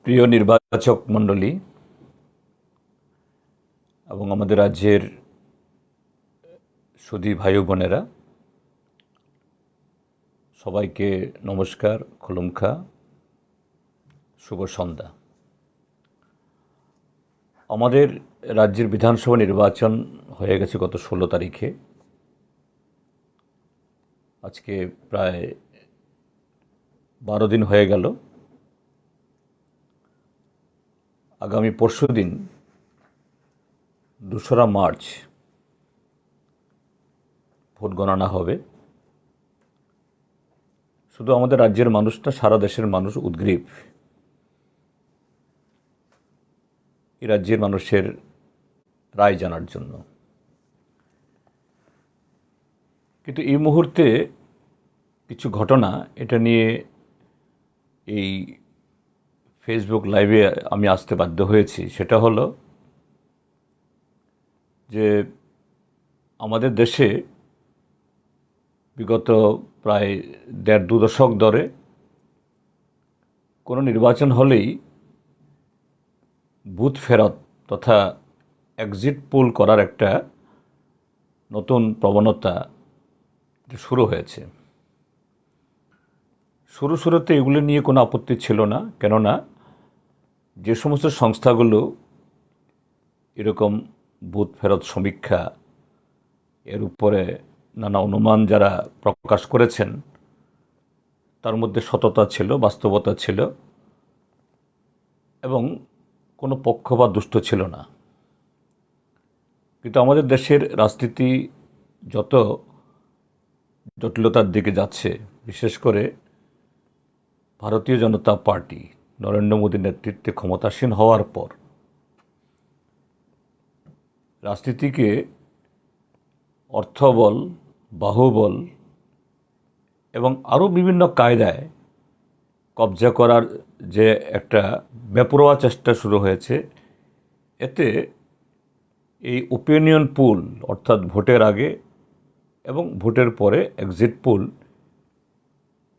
প্রিয় নির্বাচক মণ্ডলী এবং আমাদের রাজ্যের সুধী ভাই বোনেরা, সবাইকে নমস্কার, খোলমখা, শুভ সন্ধ্যা। আমাদের রাজ্যের বিধানসভা নির্বাচন হয়ে গেছে গত 16 তারিখে। আজকে প্রায় 12 দিন হয়ে গেল। আগামী পরশুদিন 2রা মার্চ ভোট গণনা হবে। শুধু আমাদের রাজ্যের মানুষ না, সারা দেশের মানুষ উদ্গ্রীব এই রাজ্যের মানুষের রায় জানার জন্য। কিন্তু এই মুহূর্তে কিছু ঘটনা, এটা নিয়ে এই ফেসবুক লাইভে আমি আসতে বাধ্য হয়েছি। সেটা হলো যে আমাদের দেশে বিগত প্রায় 1.5-2 দশক ধরে কোনো নির্বাচন হলেই বুথ ফেরত তথা এক্সিট পোল করার একটা নতুন প্রবণতা শুরু হয়েছে। শুরুতে এগুলো নিয়ে কোনো আপত্তি ছিল না, কেননা যে সমস্ত সংস্থাগুলো এরকম বুথ ফেরত সমীক্ষা এর উপরে নানা অনুমান যারা প্রকাশ করেছেন, তার মধ্যে সততা ছিল, বাস্তবতা ছিল এবং কোনো পক্ষ বা দুষ্ট ছিল না। কিন্তু আমাদের দেশের রাজনীতি যত জটিলতার দিকে যাচ্ছে, বিশেষ করে ভারতীয় জনতা পার্টি নরেন্দ্র মোদীর নেতৃত্বে ক্ষমতাসীন হওয়ার পর রাজনীতিকে অর্থবল, বাহুবল এবং আরও বিভিন্ন কায়দায় কবজা করার যে একটা বেপরোয়া চেষ্টা শুরু হয়েছে, এতে এই ওপিনিয়ন পুল অর্থাৎ ভোটের আগে এবং ভোটের পরে এক্সিট পোল,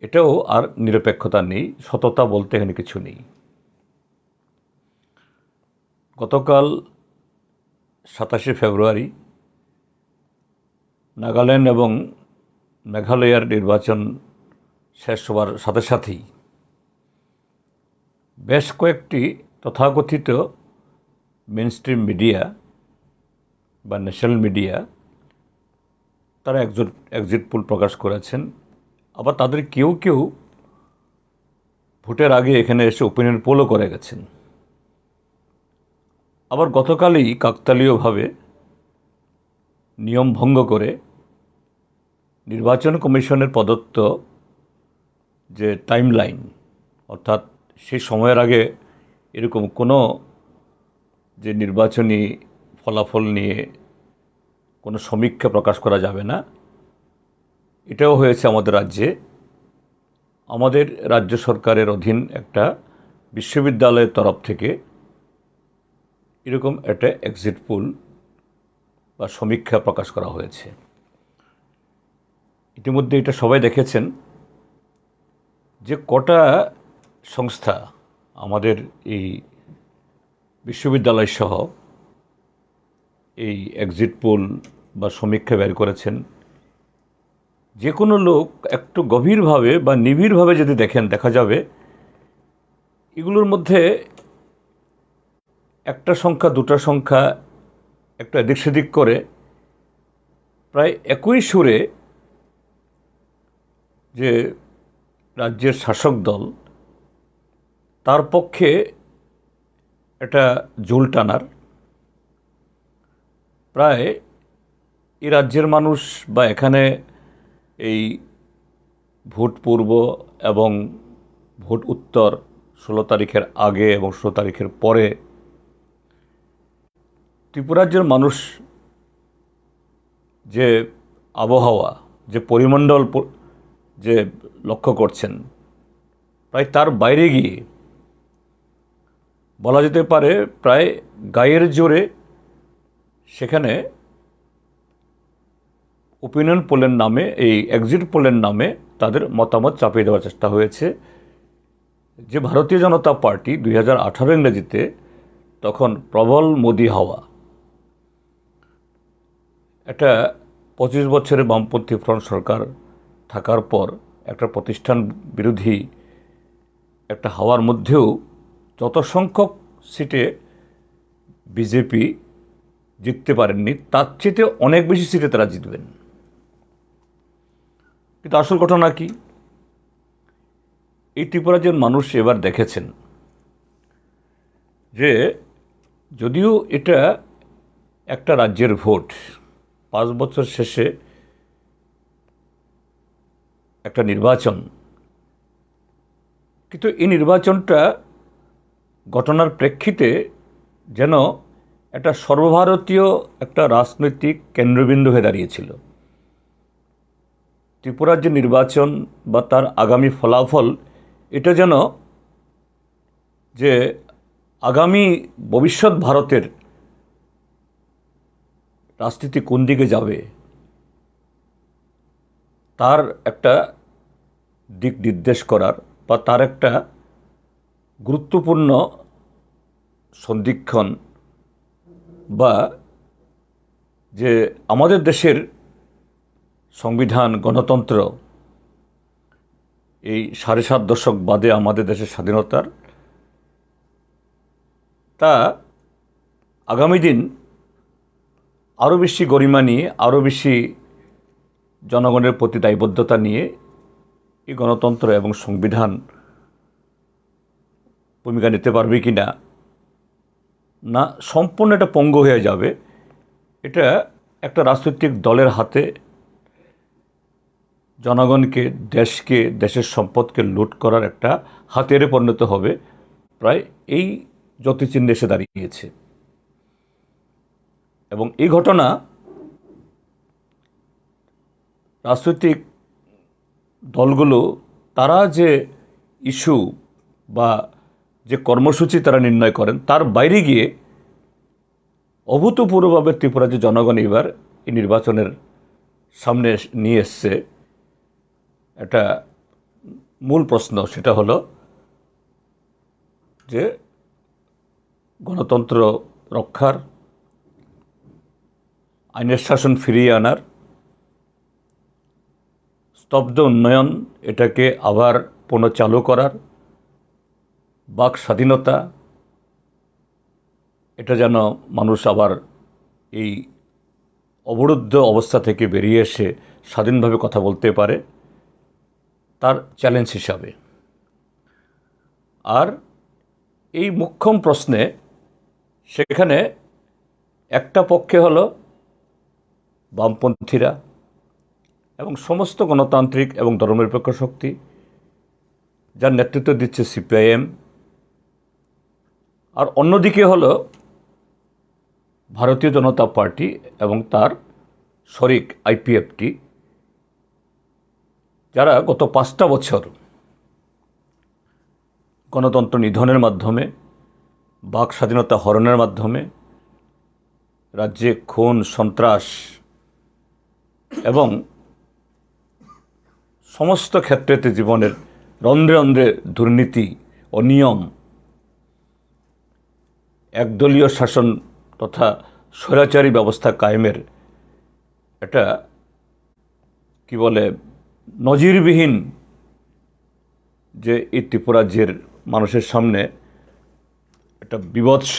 এটাও আর নিরপেক্ষতা নেই, সততা বলতে এখানে কিছু নেই। গতকাল 27শে ফেব্রুয়ারি নাগাল্যান্ড এবং মেঘালয়ের নির্বাচন শেষ হওয়ার সাথে সাথেই বেশ কয়েকটি তথাকথিত মেইনস্ট্রিম মিডিয়া বা ন্যাশনাল মিডিয়া তারা এক্সিট পোল প্রকাশ করেছেন। আবার তাদের কেউ কেউ ভোটের আগে এখানে এসে ওপিনিয়ন পোলও করে গেছেন। আবার গতকালই কাকতালীয়ভাবে নিয়ম ভঙ্গ করে নির্বাচন কমিশনের প্রদত্ত যে টাইমলাইন, অর্থাৎ সেই সময়ের আগে এরকম কোনো যে নির্বাচনী ফলাফল নিয়ে কোনো সমীক্ষা প্রকাশ করা যাবে না, এটাও হয়েছে আমাদের রাজ্যে। আমাদের রাজ্য সরকারের অধীন একটা বিশ্ববিদ্যালয়ের তরফ থেকে এরকম একটা এক্সিট পোল বা সমীক্ষা প্রকাশ করা হয়েছে। ইতিমধ্যে এটা সবাই দেখেছেন যে কটা সংস্থা আমাদের এই বিশ্ববিদ্যালয় সহ এই এক্সিট পোল বা সমীক্ষা বের করেছেন। যে কোনো লোক একটু গভীরভাবে বা নিবিড়ভাবে যদি দেখেন, দেখা যাবে এগুলোর মধ্যে একটা সংখ্যা দুটা সংখ্যা একটু এদিক সেদিক করে প্রায় একই সুরে যে রাজ্যের শাসক দল, তার পক্ষে এটা জোল টানার, প্রায় এই রাজ্যের মানুষ বা এখানে এই ভোট পূর্ব এবং ভোট উত্তর 16 তারিখের আগে এবং 16 তারিখের পরে ত্রিপুরাজ্যের মানুষ যে আবহাওয়া, যে পরিমণ্ডল যে লক্ষ্য করছেন, প্রায় তার বাইরে গিয়ে বলা যেতে পারে প্রায় গায়ের জোরে সেখানে ওপিনিয়ন পোলের নামে, এই এক্সিট পোলের নামে তাদের মতামত চাপিয়ে দেওয়ার চেষ্টা হয়েছে। যে ভারতীয় জনতা পার্টি 2018 ইংরেজিতে তখন প্রবল মোদি হাওয়া, একটা 25 বছরের বামপন্থী ফ্রন্ট সরকার থাকার পর একটা প্রতিষ্ঠান বিরোধী একটা হাওয়ার মধ্যেও যত সংখ্যক সিটে বিজেপি জিততে পারেননি, তার চেয়ে অনেক বেশি সিটে তারা জিতবেন। কিন্তু আসল ঘটনা কি? এই ত্রিপুরার মানুষ এবার দেখেছেন যে যদিও এটা একটা রাজ্যের ভোট, 5 বছর শেষে একটা নির্বাচন, কিন্তু এই নির্বাচনটা ঘটনার প্রেক্ষিতে যেন একটা সর্বভারতীয় একটা রাজনৈতিক কেন্দ্রবিন্দু হয়ে দাঁড়িয়েছিল। ত্রিপুরার যে নির্বাচন বা তার আগামী ফলাফল, এটা যেন যে আগামী ভবিষ্যৎ ভারতের রাজনীতি কোন দিকে যাবে তার একটা দিক নির্দেশ করার বা তার একটা গুরুত্বপূর্ণ সন্ধিক্ষণ, বা যে আমাদের দেশের সংবিধান, গণতন্ত্র, এই 7.5 দশক বাদে আমাদের দেশের স্বাধীনতার, তা আগামী দিন আরও বেশি গরিমা নিয়ে, আরও বেশি জনগণের প্রতি দায়বদ্ধতা নিয়ে এই গণতন্ত্র এবং সংবিধান ভূমিকা নিতে পারবে কি না, না সম্পূর্ণ এটা পঙ্গু হয়ে যাবে, এটা একটা রাজনৈতিক দলের হাতে জনগণকে, দেশকে, দেশের সম্পদকে লুট করার একটা হাতিয়ারে পরিণত হবে, প্রায় এই জ্যোতিচিহ্নে এসে দাঁড়িয়েছে। এবং এই ঘটনা রাজনৈতিক দলগুলো তারা যে ইস্যু বা যে কর্মসূচি তারা নির্ণয় করেন তার বাইরে গিয়ে অভূতপূর্বভাবে ত্রিপুরা যে জনগণ এবার এই নির্বাচনের সামনে নিয়ে এসছে, একটা মূল প্রশ্ন, সেটা হলো যে গণতন্ত্র রক্ষার, আইনের শাসন ফিরিয়ে আনার, স্তব্ধ উন্নয়ন এটাকে আবার পুনঃচালু করার, বাক স্বাধীনতা, এটা যেন মানুষ আবার এই অবরুদ্ধ অবস্থা থেকে বেরিয়ে এসে স্বাধীনভাবে কথা বলতে পারে, তার চ্যালেঞ্জ হিসাবে। আর এই মুখ্যম প্রশ্নে সেখানে একটা পক্ষে হলো বামপন্থীরা এবং সমস্ত গণতান্ত্রিক এবং ধর্মনিরপেক্ষ শক্তি, যার নেতৃত্ব দিচ্ছে সিপিআইএম, আর অন্যদিকে হলো ভারতীয় জনতা পার্টি এবং তার শরিক আইপিএফটি, যারা গত 5টা বছর গণতন্ত্র নিধনের মাধ্যমে, বাক স্বাধীনতা হরণের মাধ্যমে, রাজ্যে খুন, সন্ত্রাস এবং সমস্ত ক্ষেত্রেতে জীবনের রন্ধ্রে রন্ধ্রে দুর্নীতি, অনিয়ম, একদলীয় শাসন তথা স্বৈরাচারী ব্যবস্থা কায়েমের একটা কি বলে নজিরবিহীন যে এই ত্রিপুরা রাজ্যের মানুষের সামনে একটা বিভৎস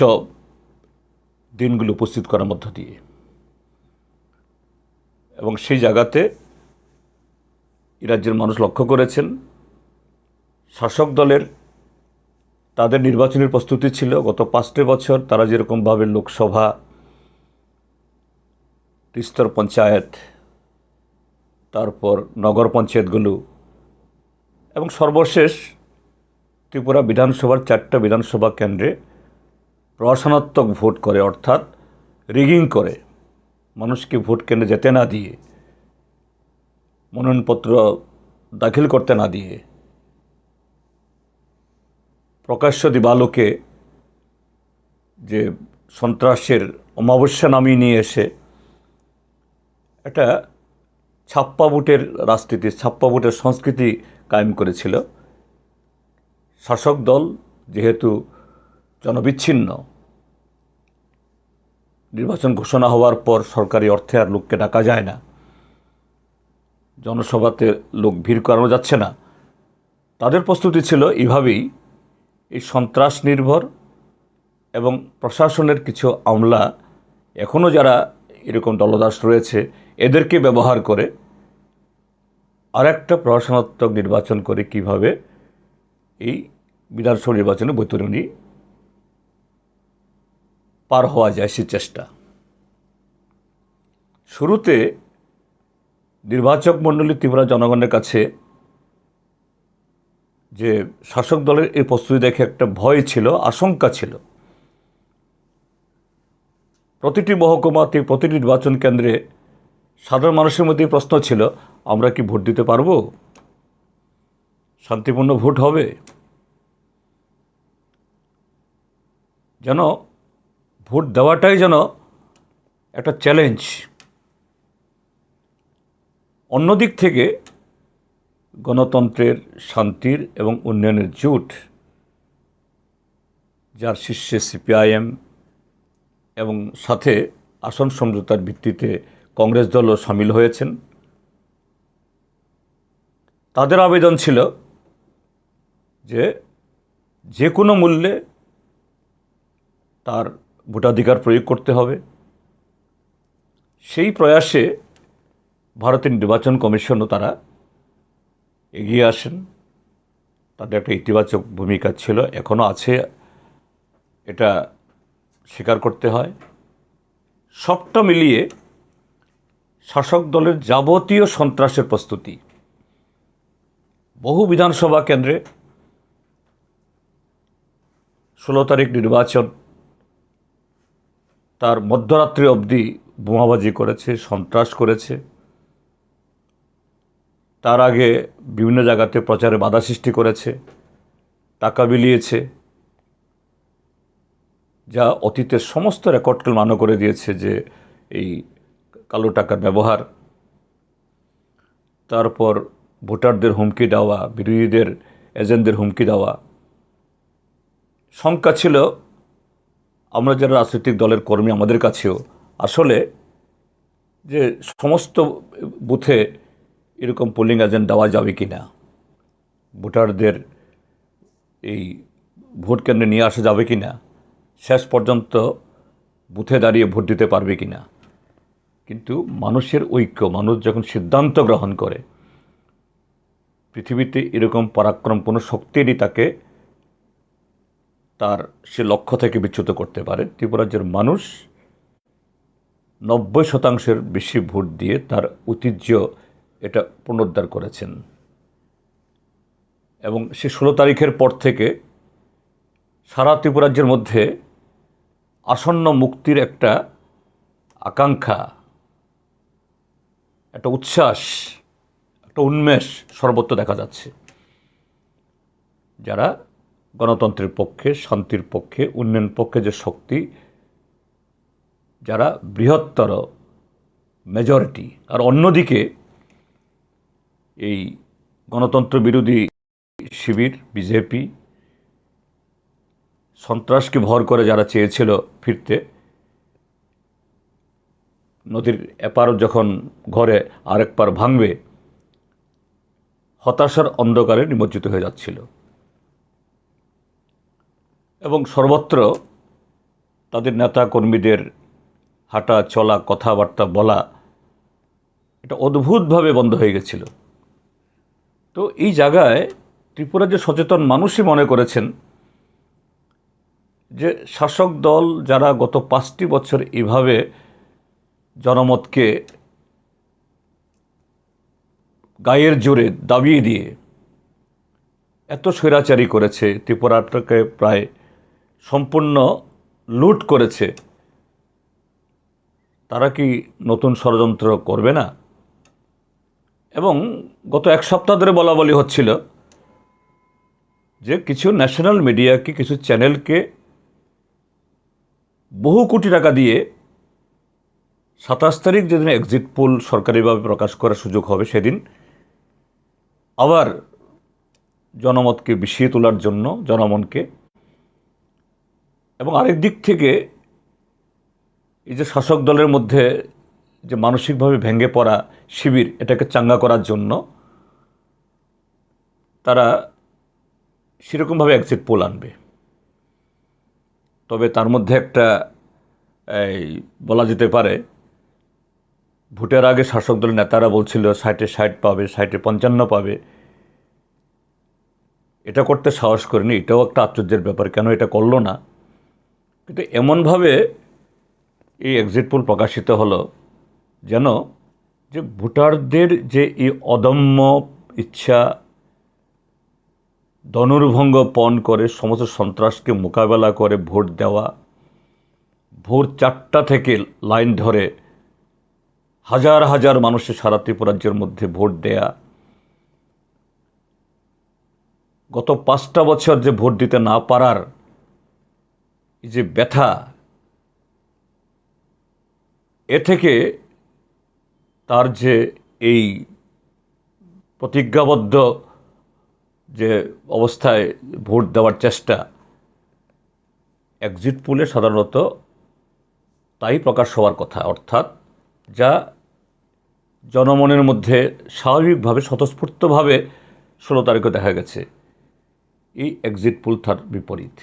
দিনগুলো উপস্থিত করার মধ্য দিয়ে, এবং সেই জায়গাতে এই রাজ্যের মানুষ লক্ষ্য করেছেন শাসক দলের তাদের নির্বাচনের প্রস্তুতি ছিল গত 5 বছর, তারা যেরকমভাবে লোকসভা, ত্রিস্তর পঞ্চায়েত, তারপর নগর পঞ্চায়েতগুলো এবং সর্বশেষ ত্রিপুরা বিধানসভার 4টা বিধানসভা কেন্দ্রে প্রহসনাত্মক ভোট করে, অর্থাৎ রিগিং করে, মানুষকে ভোট কেন্দ্রে যেতে না দিয়ে, মনোনয়নপত্র দাখিল করতে না দিয়ে, প্রকাশ্য দিবালোকে যে সন্ত্রাসের অমাবস্যা নামিয়ে নিয়ে এসে একটা ছাপ্পা ভোটের রাজনীতি, ছাপ্পা ভোটের সংস্কৃতি কায়েম করেছিল। শাসক দল যেহেতু জনবিচ্ছিন্ন, নির্বাচন ঘোষণা হওয়ার পর সরকারি অর্থে আর লোককে ডাকা যায় না, জনসভাতে লোক ভিড় করানো যাচ্ছে না, তাদের প্রস্তুতি ছিল এভাবেই এই সন্ত্রাস নির্ভর এবং প্রশাসনের কিছু আমলা এখনও যারা এরকম দলদাস রয়েছে এদেরকে ব্যবহার করে আরেকটা প্রশাসনাত্মক নির্বাচন করে কিভাবে এই বিধানসভা নির্বাচনে বৈতরণী পার হওয়া যায় সে চেষ্টা। শুরুতে নির্বাচক মণ্ডলী ত্রিপুরা জনগণের কাছে যে শাসক দলের এই প্রস্তুতি দেখে একটা ভয় ছিল, আশঙ্কা ছিল। প্রতিটি মহকুমাতে, প্রতিটি নির্বাচন কেন্দ্রে সাধারণ মানুষের মধ্যে প্রশ্ন ছিল, আমরা কি ভোট দিতে পারবো? শান্তিপূর্ণ ভোট হবে? যেন ভোট দেওয়াটাই যেন একটা চ্যালেঞ্জ। অন্যদিক থেকে গণতন্ত্রের, শান্তির এবং উন্নয়নের জোট, যার শীর্ষে সিপিআইএম এবং সাথে আসন সমঝোতার ভিত্তিতে কংগ্রেস দলও সামিল হয়েছেন, তাদের আবেদন ছিল যে যে কোনো মূল্যে তার ভোটাধিকার প্রয়োগ করতে হবে। সেই প্রয়াসে ভারতের নির্বাচন কমিশনও তারা এগিয়ে আসেন। তাদের একটা ইতিবাচক ভূমিকা ছিল, এখনও আছে, এটা স্বীকার করতে হয়। সবটা মিলিয়ে শাসক দলের যাবতীয় সন্ত্রাসের প্রস্তুতি, বহু বিধানসভা কেন্দ্রে 16 তারিখ নির্বাচন, তার মধ্যরাত্রি অবধি বোমাবাজি করেছে, সন্ত্রাস করেছে। তার আগে বিভিন্ন জায়গাতে প্রচারে বাধা সৃষ্টি করেছে, টাকা বিলিয়েছে, যা অতীতের সমস্ত রেকর্ডকে মান্য করে দিয়েছে যে এই কালো টাকার ব্যবহার। তারপর ভোটারদের হুমকি দেওয়া, বিরোধীদের এজেন্টদের হুমকি দেওয়া। শঙ্কা ছিল আমরা যারা রাজনৈতিক দলের কর্মী, আমাদের কাছেও আসলে যে সমস্ত বুথে এরকম পোলিং এজেন্ট দেওয়া যাবে কি না, ভোটারদের এই ভোট কেন্দ্রে নিয়ে আসা যাবে কি না, শেষ পর্যন্ত বুথে দাঁড়িয়ে ভোট দিতে পারবে কি না। কিন্তু মানুষের ঐক্য, মানুষ যখন সিদ্ধান্ত গ্রহণ করে, পৃথিবীতে এরকম পরাক্রম কোনো শক্তিরই তাকে তার সে লক্ষ্য থেকে বিচ্যুত করতে পারে। ত্রিপুরা রাজ্যের মানুষ 90% বেশি ভোট দিয়ে তার ঐতিহ্য এটা পুনরুদ্ধার করেছেন। এবং সে 16 তারিখের পর থেকে সারা ত্রিপুরা রাজ্যের মধ্যে আসন্ন মুক্তির একটা আকাঙ্ক্ষা, একটা উচ্ছ্বাস, একটা উন্মেষ সর্বত্র দেখা যাচ্ছে। যারা গণতন্ত্রের পক্ষে, শান্তির পক্ষে, উন্নয়ন পক্ষে যে শক্তি, যারা বৃহত্তর মেজরিটি, আর অন্যদিকে এই গণতন্ত্র বিরোধী শিবির, বিজেপি, সন্ত্রাসকে ভর করে যারা চেয়েছিল ফিরতে, নদীর এপার যখন ঘরে আরেক পার ভাঙবে, হতাশার অন্ধকারে নিমজ্জিত হয়ে যাচ্ছিল। এবং সর্বত্র তাদের নেতা কর্মীদের হাঁটা চলা, কথাবার্তা বলা, এটা অদ্ভুতভাবে বন্ধ হয়ে গেছিল। তো এই জায়গায় ত্রিপুরার যে সচেতন মানুষই মনে করেছেন যে শাসক দল যারা গত 5টি বছর এভাবে জনমতকে গায়ের জোরে দাবিয়ে দিয়ে এত স্বৈরাচারী করেছে, ত্রিপুরাটাকে প্রায় সম্পূর্ণ লুট করেছে, তারা কি নতুন ষড়যন্ত্র করবে না? এবং গত এক সপ্তাহ ধরে বলা হচ্ছিল যে কিছু ন্যাশনাল মিডিয়াকে, কিছু চ্যানেলকে বহু কোটি টাকা দিয়ে 27 তারিখ যেদিন এক্সিট পোল সরকারিভাবে প্রকাশ করার সুযোগ হবে, সেদিন আবার জনমতকে বিষিয়ে তোলার জন্য, জনমনকে। এবং আরেক দিক থেকে এই যে শাসক দলের মধ্যে যে মানসিকভাবে ভেঙে পড়া শিবির, এটাকে চাঙ্গা করার জন্য তারা সেরকমভাবে এক্সিট পোল আনবে। তবে তার মধ্যে একটা বলা যেতে পারে, ভোটের আগে শাসক দলের নেতারা বলছিল 60-60 পাবে, 60-55 পাবে। এটা করতে সাহস করেনি, এটাও একটা আশ্চর্যের ব্যাপার, কেন এটা করলো না। কিন্তু এমনভাবে এই এক্সিট পোল প্রকাশিত হলো যেন যে ভোটারদের যে এই অদম্য ইচ্ছা, ধনুর্ভঙ্গ পণ করে সমস্ত সন্ত্রাসকে মোকাবেলা করে ভোট দেওয়া, ভোর 4টা থেকে লাইন ধরে হাজার হাজার মানুষের সারা ত্রিপুরা রাজ্যের মধ্যে ভোট দেয়া, গত 5টা বছর যে ভোট দিতে না পারার এই যে ব্যথা, এ থেকে তার যে এই প্রতিজ্ঞাবদ্ধ যে অবস্থায় ভোট দেওয়ার চেষ্টা, এক্সিট পোলে সাধারণত তাই প্রকাশ হওয়ার কথা। অর্থাৎ যা জনমনের মধ্যে স্বাভাবিকভাবে স্বতঃস্ফূর্তভাবে 16 তারিখে দেখা গেছে, এই এক্সিট পোল তার বিপরীত।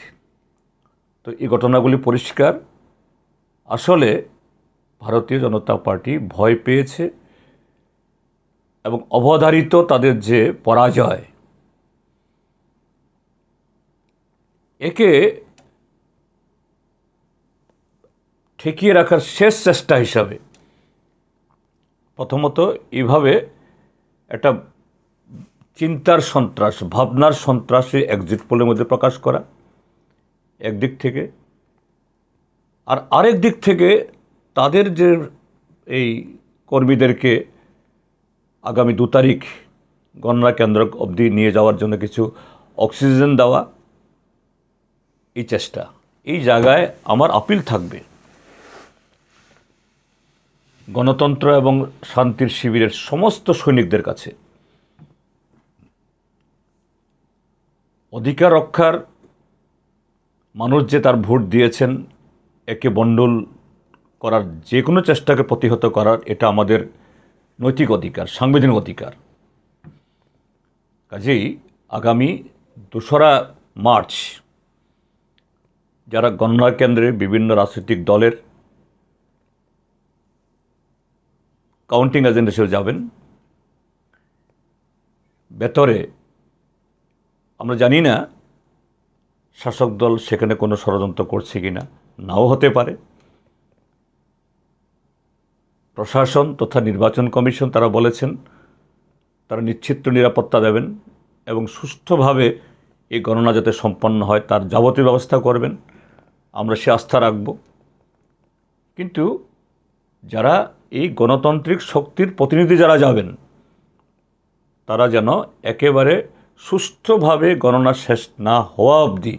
তো এই ঘটনাগুলি পরিষ্কার, আসলে ভারতীয় জনতা পার্টি ভয় পেয়েছে এবং অবধারিত তাদের যে পরাজয়, একে ঠেকিয়ে রাখার শেষ চেষ্টা হিসাবে প্রথমত এইভাবে একটা চিন্তার সন্ত্রাস, ভাবনার সন্ত্রাসে এক্সিট পোলের মধ্যে প্রকাশ করা একদিক থেকে, আর আরেক দিক থেকে তাদের যে এই কর্মীদেরকে আগামী 2 তারিখ গণনা কেন্দ্র অবধি নিয়ে যাওয়ার জন্য কিছু অক্সিজেন দেওয়া, এই চেষ্টা। এই জায়গায় আমার আপিল থাকবে গণতন্ত্র এবং শান্তির শিবিরের সমস্ত সৈনিকদের কাছে, অধিকার রক্ষার, মানুষ যে তার ভোট দিয়েছেন একে বন্ডল করার যে কোনো চেষ্টাকে প্রতিহত করার, এটা আমাদের নৈতিক অধিকার, সাংবিধানিক অধিকার। কাজেই আগামী 2রা মার্চ যারা গণনা কেন্দ্রে বিভিন্ন রাজনৈতিক দলের কাউন্টিং এজেন্ট হিসেবে যাবেন, ভেতরে আমরা জানি না শাসক দল সেখানে কোনো ষড়যন্ত্র করছে কিনা, নাও হতে পারে। প্রশাসন তথা নির্বাচন কমিশন তারা বলেছেন তারা নিশ্চিত নিরাপত্তা দেবেন এবং সুষ্ঠুভাবে এই গণনা যাতে সম্পন্ন হয় তার যাবতীয় ব্যবস্থা করবেন, আমরা সে আস্থা রাখব। কিন্তু যারা এই গণতান্ত্রিক শক্তির প্রতিনিধি যারা যাবেন, তারা যেন একেবারে সুষ্ঠুভাবে গণনা শেষ না হওয়া অবধি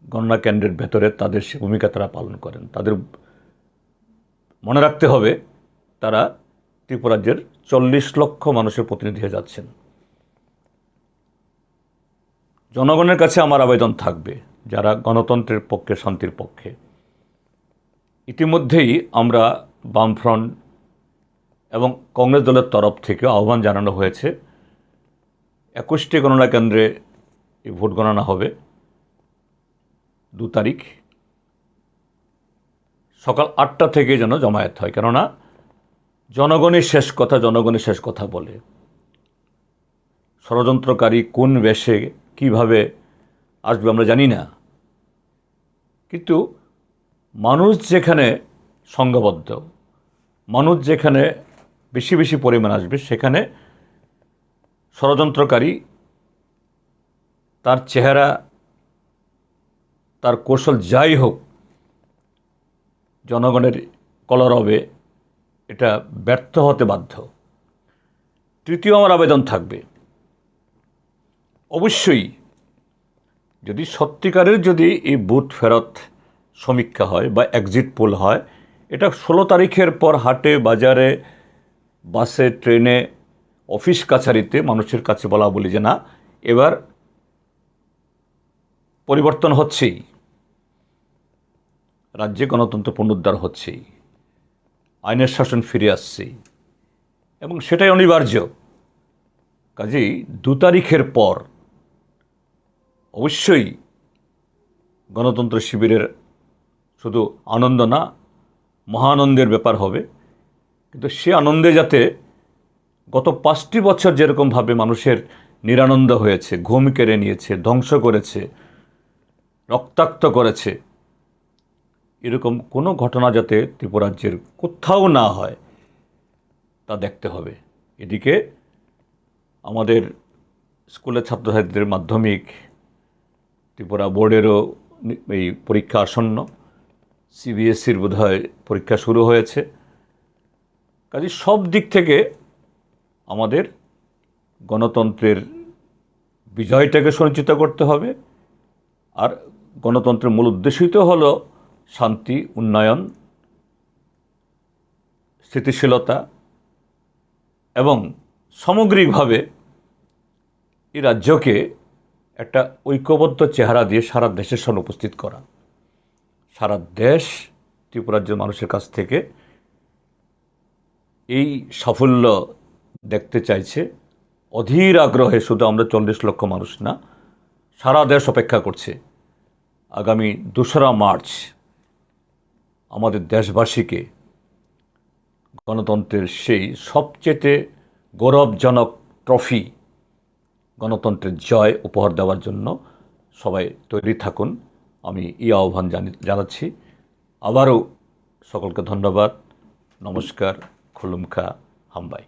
গণনা কেন্দ্রের ভেতরে তাদের সে ভূমিকা তারা পালন করেন। তাদের মনে রাখতে হবে তারা ত্রিপুরা রাজ্যের 40 লক্ষ মানুষের প্রতিনিধি হয়ে যাচ্ছেন। জনগণের কাছে আমার আবেদন থাকবে, যারা গণতন্ত্রের পক্ষে, শান্তির পক্ষে, ইতিমধ্যেই আমরা বামফ্রন্ট এবং কংগ্রেস দলের তরফ থেকে আহ্বান জানানো হয়েছে 21টি গণনা কেন্দ্রে এই ভোট গণনা হবে 2 তারিখ সকাল 8টা থেকে যেন জমায়েত হয়, কেননা জনগণের শেষ কথা, জনগণের শেষ কথা বলে। ষড়যন্ত্রকারী কোন বেশে কিভাবে আসবে আমরা জানি না, কিন্তু মানুষ যেখানে সংঘবদ্ধ, মানুষ যেখানে বেশি বেশি পরিমাণ আসবে, সেখানে ষড়যন্ত্রকারী তার চেহারা, তার কৌশল যাই হোক, জনগণের কলরবে এটা ব্যর্থ হতে বাধ্য। তৃতীয় আমার আবেদন থাকবে, অবশ্যই যদি সত্যিকারের যদি এই বুথ ফেরত সমীক্ষা হয় বা এক্সিট পোল হয়, এটা 16 তারিখের পর হাটে, বাজারে, বাসে, ট্রেনে অফিস কাছারিতে মানুষের কাছে বলা বলি যে না, এবার পরিবর্তন হচ্ছেই, রাজ্যে গণতন্ত্র পুনরুদ্ধার হচ্ছেই, আইনের শাসন ফিরে আসছেই, এবং সেটাই অনিবার্য। কাজেই 2 তারিখের পর অবশ্যই গণতন্ত্র শিবিরের শুধু আনন্দ না, মহানন্দের ব্যাপার হবে। কিন্তু সে আনন্দে যাতে গত 5টি বছর যেরকমভাবে মানুষের নিরানন্দ হয়েছে, ঘুম কেড়ে নিয়েছে, ধ্বংস করেছে, রক্তাক্ত করেছে, এরকম কোনো ঘটনা যাতে ত্রিপুরাজ্যের কোথাও না হয় তা দেখতে হবে। এদিকে আমাদের স্কুলের ছাত্রছাত্রীদের মাধ্যমিক, ত্রিপুরা বোর্ডেরও এই পরীক্ষা আসন্ন, সিবিএসসির বোধহয় পরীক্ষা শুরু হয়েছে। কাজে সব দিক থেকে আমাদের গণতন্ত্রের বিজয়টাকে সুনিশ্চিত করতে হবে। আর গণতন্ত্রের মূল উদ্দেশ্যই তো হলো শান্তি, উন্নয়ন, স্থিতিশীলতা এবং সামগ্রিকভাবে এই রাজ্যকে একটা ঐক্যবদ্ধ চেহারা দিয়ে সারা দেশের সামনে উপস্থিত করা। সারা দেশ ত্রিপুরাজ্যের মানুষের কাছ থেকে এই সাফল্য দেখতে চাইছে অধীর আগ্রহে। শুধু আমরা 40 লক্ষ মানুষ না, সারা দেশ অপেক্ষা করছে আগামী 2রা মার্চ আমাদের দেশবাসীকে গণতন্ত্রের সেই সবচেয়ে গৌরবজনক ট্রফি, গণতন্ত্রের জয় উপহার দেওয়ার জন্য সবাই তৈরি থাকুন, আমি এই আহ্বান জানাচ্ছি। আবারও সকলকে ধন্যবাদ, নমস্কার, খুলুমখা, হামবাই।